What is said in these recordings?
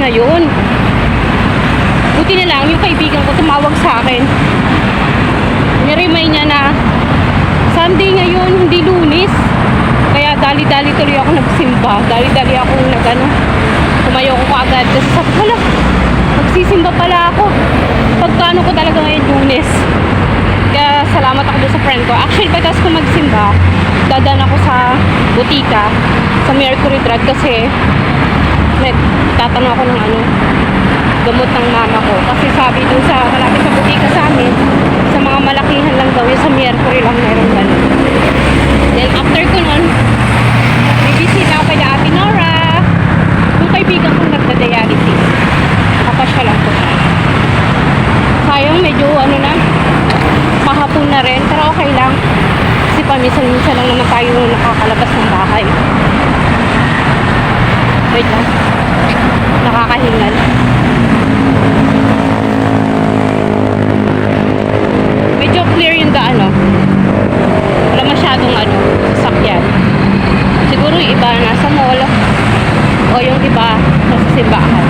ngayon. Buti na lang yung kaibigan ko tumawag sa akin. Niremind niya na Sunday ngayon, hindi Lunes. Kaya dali-dali tuloy ako nagsimba. Dali-dali ako tumayo ko agad. Kasi sabi ko, hala, magsisimba pala ako. Pagkano ko talaga ngayon Lunes. Kaya salamat ako doon sa friend ko. Actually, pagkas ko magsimba, dadaan ako sa butika, sa Mercury Drug kasi tatanong ako ng gamot ng mama ko. Kasi sabi doon sa malapit sa butika sa amin, sa mga malakihan lang daw, yung sa Mercury lang meron ganun. Then after ko nun, bibisita ako kay Ate Nora, yung kaibigan kong nagda-dialysis. Kapasya lang ko. Sayang medyo mahapon na rin, pero okay lang. Kasi paminsan-minsan lang naman tayo nakakalabas ng bahay. Wait lang. Nakakahingal. Medyo clear yung daan, no? Wala masyadong sasakyan. Siguro yung iba nasa mall o yung iba nasa simbahan.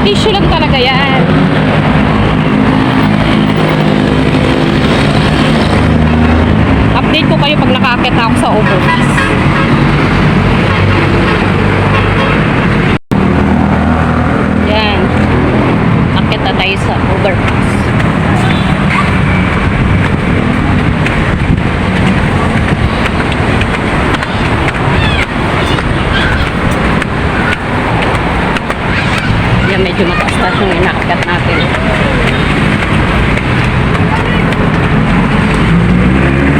Tissue lang talaga yan. Update ko kayo pag nakakit na ako sa overpass. Yan. Akit na tayo sa overpass. Medyo mataas-taas yung inaakyat natin.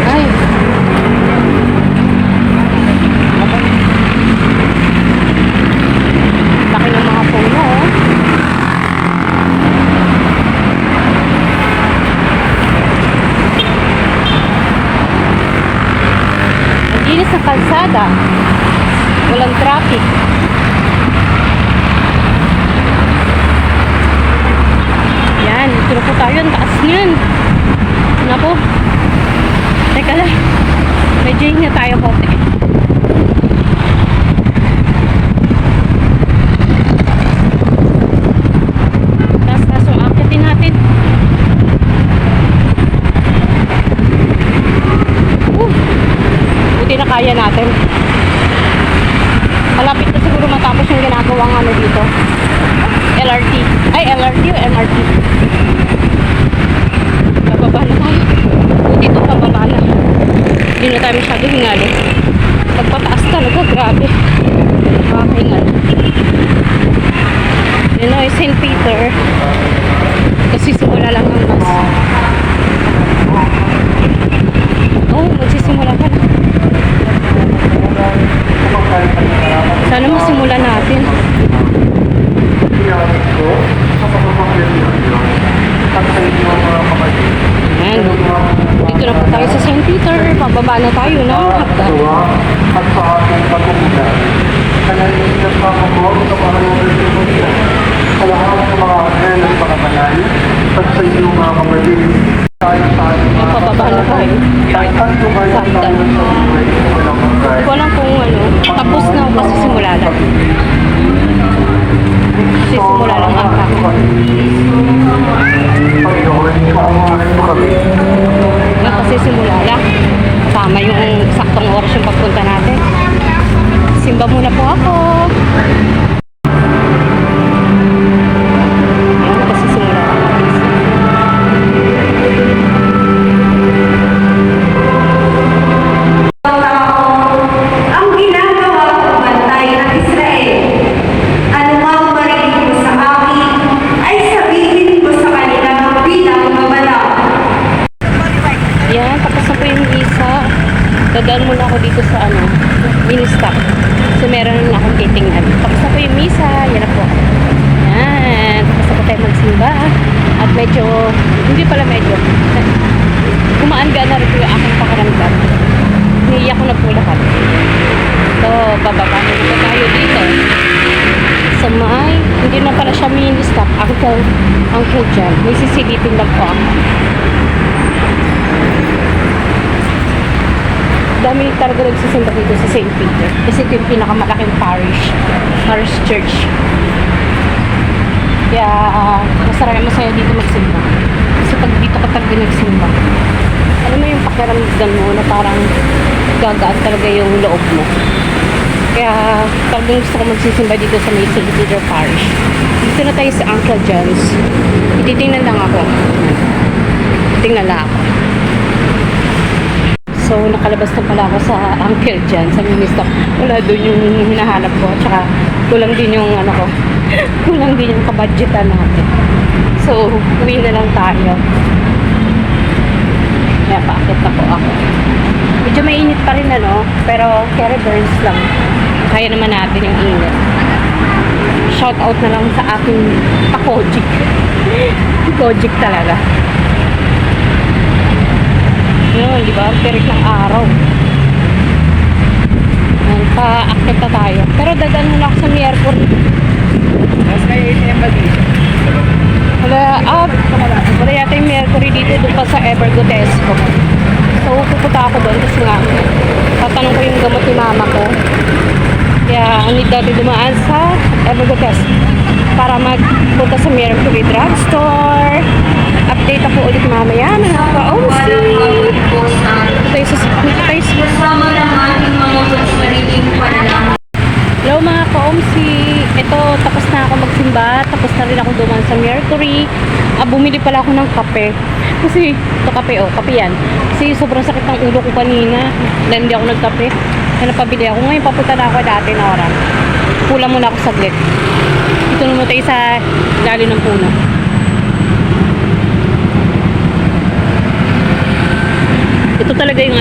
Ay. Laki ng mga puno, oh. Ang linis ng kalsada. Walang traffic. Dito po tayo, ang taas niyan. Napo. Teka lang. Medyo hinga tayo konti. Taas-taas yung akyatin natin. Buti na kaya natin. Malapit na siguro matapos yung ginagawang dito. LRT. Ay, LRT o MRT? Bababa na tayo. Buti ito bababa na. Hindi na tayo masyado hingali. Pagpataas talaga, grabe. Makahingal. Yun o, St. Peter. Kasi simula lang ang bus. Oh, magsisimula ka na. Sana masimula natin. Ayan. Dito na po tayo sa St. Peter. Pababa na tayo ng hagdan. At sa ating pagkukunan. Kaya isinap pa ako sa pangalaman sa lahat ng mga anel at mga banal at sa inyong mga kapatid. Pababa na tayo. Sa hagdan. Hindi ko alam kung tapos na o kasi simula lang. Kasi simula lang ata. Kasi simula lang. Tama yung saktong oras yung pagpunta natin. Simba muna po ako. Ayan, kasi simula lang. Ang ginagawa ng bantay ng Israel, anumang marinig mo sa akin, ay sabihin mo sa kanila bilang babala. Yan, tapos na po yung visa. Dadaan muna ako dito sa mini-stop. So meron na akong ticket. tapos na po yung misa. Yan na po. Yan. Tapos na po tayo magsimba. At medyo, hindi pala medyo, gumaan-gaan na rin po yung aking pakiramdam. Naiiyak ko na po lahat. So, bababa na po tayo dito. So, hindi na pala siya mini stop. Uncle John. May sisilipin lang po ako. Dami talaga nagsisimba dito sa St. Peter. Kasi ito yung pinakamalaking parish church. Kaya, masaya dito magsimba. Kasi pag dito ka talaga nagsimba, alam mo yung pakiramdam mo na parang gagaan talaga yung loob mo. Kaya talagang gusto ko magsisimba dito sa may St. Peter Parish. Dito na tayo sa Uncle John's. Ititingnan lang ako. Tingnan lang ako. So, nakalabas na pala ako sa Uncle John, sa mini-stop. Wala doon yung hinahanap ko. Tsaka, kulang din yung ano ko. Kulang din yung kabudgetan natin. So, uwi na lang tayo. Kaya paakit na po ako. Medyo mainit pa rin pero carry burns lang. Kaya naman natin yung init. Shout out na lang sa aking pakojik. Kojik talaga. Yun, di ba? Perik ng araw. Yan, paakit na tayo. Pero dadaan muna ako sa Miyerkules. Mas may ATM ba dito? Wala yata yung Mercury dito doon pa sa Evergotesco. So, pupunta ako doon kasi nga tatanong ko yung gamot ni mama ko. Kaya, need natin dumaan sa Evergotesco para magpunta sa Mercury Drugstore. Update ako ulit mamaya mga ka-OMC. Kasama ng ating mga pagsariling panalangin. Hello mga ka-OMC. Ito, tapos na ako magsimba. Tapos na rin ako dumaan sa Mercury. Bumili pala ako ng kape. Kasi, ito kape kape yan. Kasi sobrang sakit ng ulo ko kanina. Dahil hindi ako nagkape. Kaya napabili ako. Ngayon, papunta na ako dati na oras. Kulang muna ako saglit. Ito naman tayo sa lali ng puno. Ito talaga yung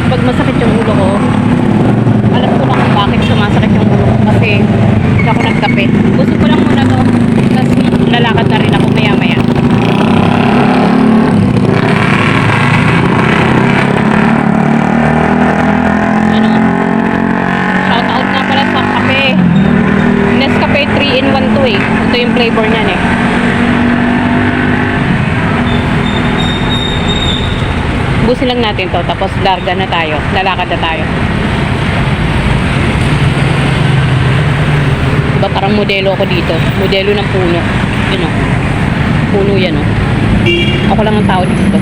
pag masakit yung ulo ko, alam ko na kung bakit sumasakit yung ulo ko kasi hindi ako nagkape. Gusto ko lang muna to, tapos lalakad na rin ako maya-maya. Shout out nga pala sa kape. Nescafe 3-in-1 to Ito yung flavor niyan Busin lang natin to, tapos larga na tayo. Lalakad na tayo. Diba parang modelo ako dito. Modelo ng puno. Yun Puno yan Ako lang ang tao dito.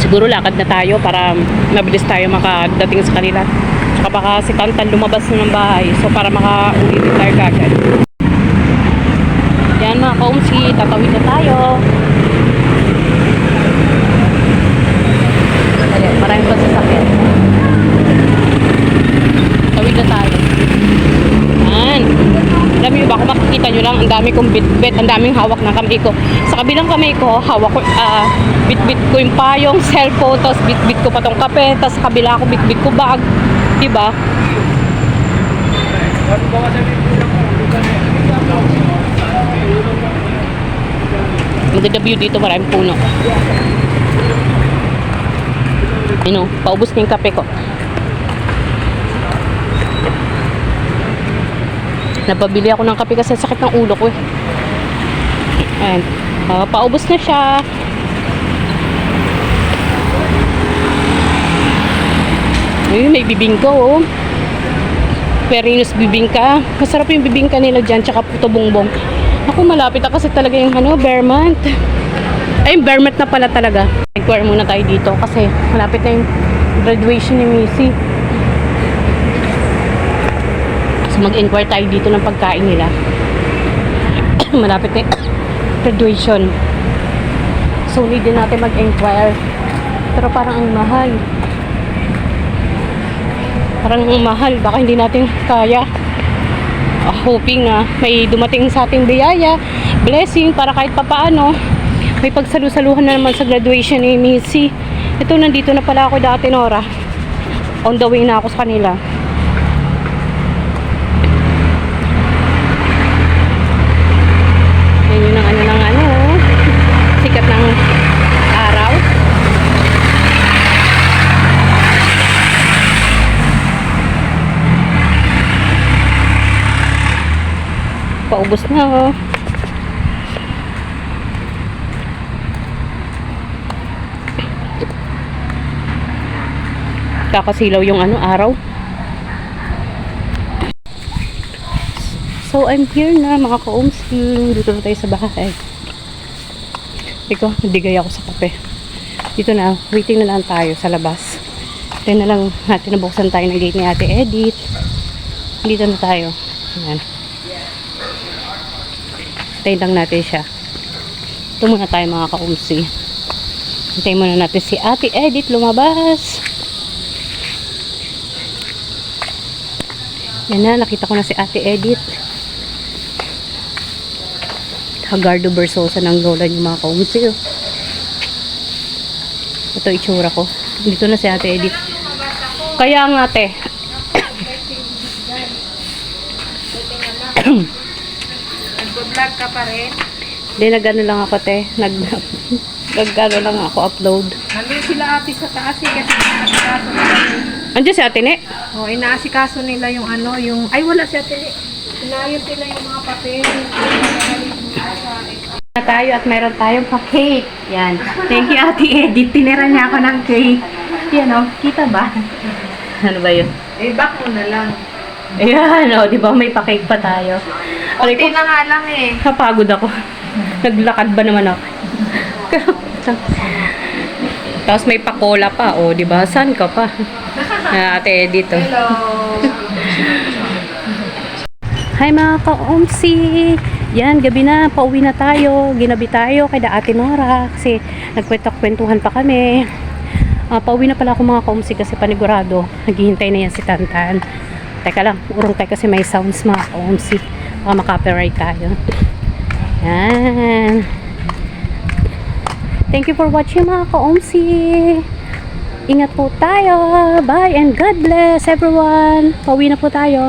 Siguro lakad na tayo para mabilis tayo makadating sa kanila. Tsaka baka si Tantan lumabas na ng bahay. So para makauwi din tayo kagad. Yan mga ka-OMC, tatawid na tayo. Maraming pasasakyan. Tawid na tayo. Yan. Alam niyo ba, kung makikita nyo lang, ang dami kong bit-bit, ang daming hawak ng kamay ko. Sa kabilang kamay ko, hawak ko, bit-bit ko yung payong, cellphone, tapos bit-bit ko pa tong kape, tapos sa kabila ko, bit-bit ko bag. Diba? Maganda view dito, maraming puno. Paubos na yung kape ko. Napabili ako ng kape kasi sakit ng ulo ko Ayan. Paubos na siya. Ayun, may bibingka Perinos bibingka. Masarap yung bibingka nila dyan, tsaka puto bongbong. Ako malapit na kasi talaga yung Vermont. Ay, Vermont na pala talaga. Inquire muna tayo dito kasi malapit na yung graduation ni Missy. So mag-inquire tayo dito ng pagkain nila. Malapit na yung graduation. So need din natin mag-inquire. Pero parang ang mahal. Parang ang mahal. Baka hindi natin kaya. Hoping na may dumating sa ating biyaya, blessing, para kahit papaano may pagsalusaluhan na naman sa graduation ni Missy. Ito, nandito na pala ako dati, Nora. On the way na ako sa kanila. Yan yun ang sikat ng araw. Paubos na oh. Kakasilaw yung araw. So I'm here na mga ka-OMSI. Dito na tayo sa bahay. Ikaw, nadigay ako sa kape. Dito na, waiting na lang tayo sa labas. Tayo na lang natin nabuksan tayo ng gate ni Ate Edith. Dito na tayo. Ayan. Hintayin lang natin siya. Ito muna tayo mga ka-OMSI. Hintayin muna natin si Ate Edith lumabas. Yan na, nakita ko na si Ate Edith. Hagardo Versosa ng lola niyo mga ka-OMSI. Ito itsura ko. Dito na si Ate Edith. Kaya nga ate. Nag-vlog ka pa rin? Hindi, nag-ano lang ako te. Nag-ano lang ako upload. Nandun sila ate sa taas kasi inaasikaso nila Andiyan si Ate Ne? inaasikaso nila yung ay wala si ate Ne. Inayos nila yung mga papel. Na tayo at meron tayong pa-cake. Yan. Thank you Ate Edith. Tinira niya ako ng cake. Yan o. Kita ba? Ano ba yun? Back mo na lang. Ayan o. Di ba may pa-cake pa tayo? Aray ko, Kunti na nga lang eh. napagod ako. Naglakad ba naman ako? Tapos may pakola pa. O, di ba? Saan ka pa? Ate Edith o. Hello. Hi mga ka-OMSI! Yan, gabi na. Pauwi na tayo. Ginabi tayo kay Ate Nora kasi nagkwento-kwentuhan pa kami. Pauwi na pala ako mga ka-OMSI kasi panigurado. Naghihintay na yan si Tantan. Teka lang, urong tayo kasi may sounds mga ka-OMSI. Baka makapiright tayo. Yan. Thank you for watching mga ka-OMSI. Ingat po tayo. Bye and God bless everyone. Pauwi na po tayo.